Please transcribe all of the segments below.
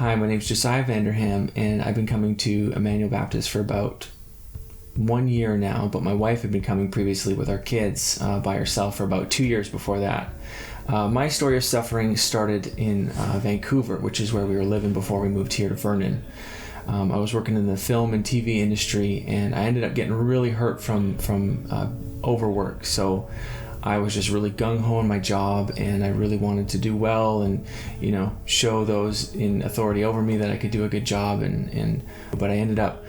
Hi, my name's Josiah Vanderham, and I've been coming to Emmanuel Baptist for about 1 year now, but my wife had been coming previously with our kids by herself for about 2 years before that. My story of suffering started in Vancouver, which is where we were living before we moved here to Vernon. I was working in the film and TV industry, and I ended up getting really hurt from overwork. So I was just really gung-ho in my job, and I really wanted to do well and, show those in authority over me that I could do a good job. But I ended up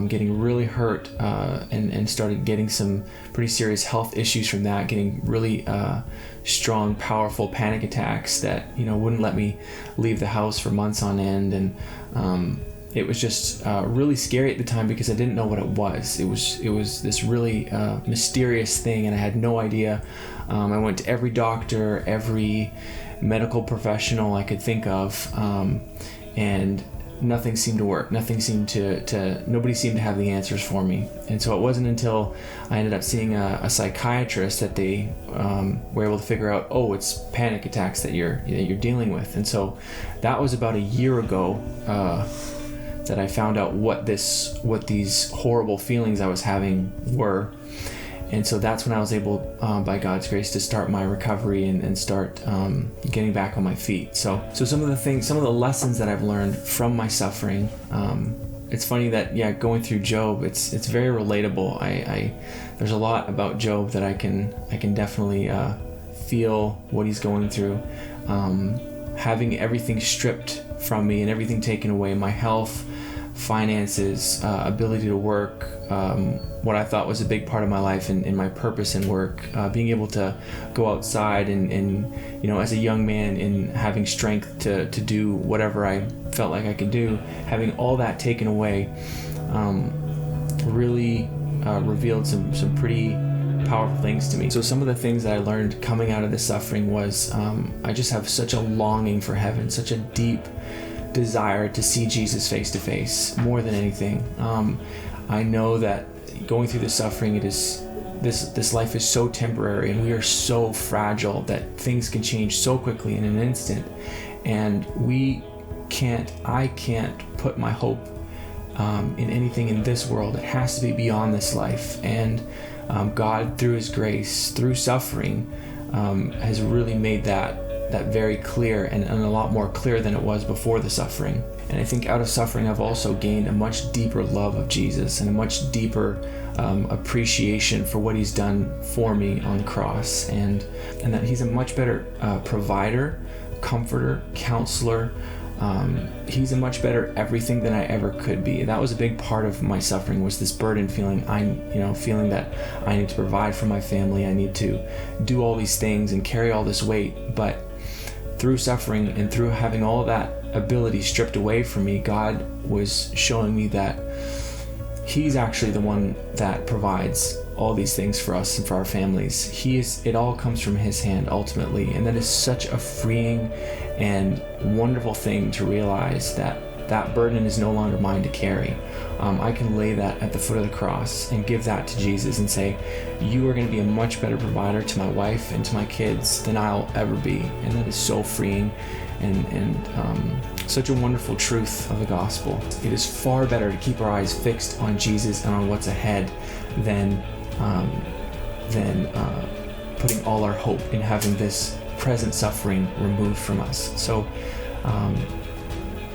getting really hurt and started getting some pretty serious health issues from that, getting really strong, powerful panic attacks that, wouldn't let me leave the house for months on end. And it was just really scary at the time because I didn't know what it was. It was this really mysterious thing, and I had no idea. I went to every doctor, every medical professional I could think of, and nothing seemed to work. Nobody seemed to have the answers for me. And so it wasn't until I ended up seeing a psychiatrist that they were able to figure out, it's panic attacks that you're dealing with. And so that was about a year ago that I found out what these horrible feelings I was having were. And so that's when I was able, by God's grace, to start my recovery and start getting back on my feet. So some of the lessons that I've learned from my suffering, it's funny that, going through Job, it's very relatable. There's a lot about Job that I can definitely feel what he's going through. Having everything stripped from me and everything taken away, my health, finances, ability to work, what I thought was a big part of my life and my purpose in work, being able to go outside and as a young man and having strength to do whatever I felt like I could do, having all that taken away really revealed some pretty powerful things to me. So some of the things that I learned coming out of this suffering was I just have such a longing for heaven, such a deep desire to see Jesus face to face more than anything. I know that going through the suffering, this life is so temporary, and we are so fragile that things can change so quickly in an instant, and I can't put my hope in anything in this world. It has to be beyond this life. And God, through His grace, through suffering, has really made that very clear and a lot more clear than it was before the suffering. And I think out of suffering, I've also gained a much deeper love of Jesus and a much deeper appreciation for what He's done for me on the cross, and that He's a much better provider, comforter, counselor. He's a much better everything than I ever could be. That was a big part of my suffering, was this burden feeling. Feeling that I need to provide for my family. I need to do all these things and carry all this weight. But through suffering and through having all of that ability stripped away from me, God was showing me that He's actually the one that provides all these things for us and for our families. It all comes from His hand ultimately, and that is such a freeing and wonderful thing to realize that burden is no longer mine to carry. I can lay that at the foot of the cross and give that to Jesus and say, you are going to be a much better provider to my wife and to my kids than I'll ever be. And that is so freeing and such a wonderful truth of the gospel. It is far better to keep our eyes fixed on Jesus and on what's ahead than putting all our hope in having this present suffering removed from us. So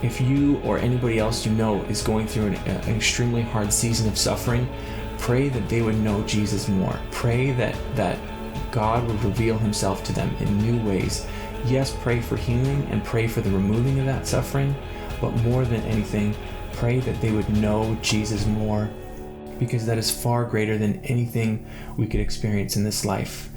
if you or anybody else is going through an extremely hard season of suffering, pray that they would know Jesus more. Pray that God would reveal Himself to them in new ways. Yes, pray for healing and pray for the removing of that suffering, but more than anything, pray that they would know Jesus more, because that is far greater than anything we could experience in this life.